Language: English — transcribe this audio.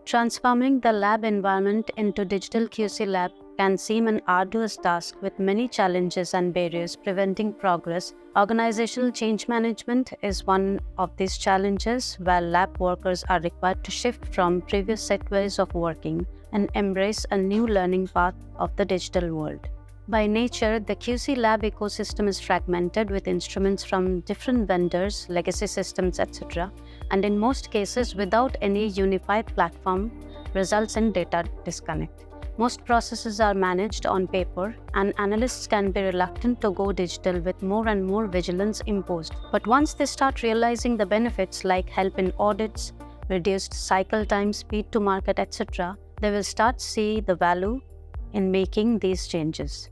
Transforming the lab environment into digital QC lab can seem an arduous task with many challenges and barriers preventing progress. Organizational change management is one of these challenges where lab workers are required to shift from previous set ways of working and embrace a new learning path of the digital world. By nature, the QC lab ecosystem is fragmented with instruments from different vendors, legacy systems, etc., and in most cases without any unified platform, results in data disconnect. Most processes are managed on paper, and analysts can be reluctant to go digital with more and more vigilance imposed. But once they start realizing the benefits like help in audits, reduced cycle time, speed to market, etc., they will start to see the value in making these changes.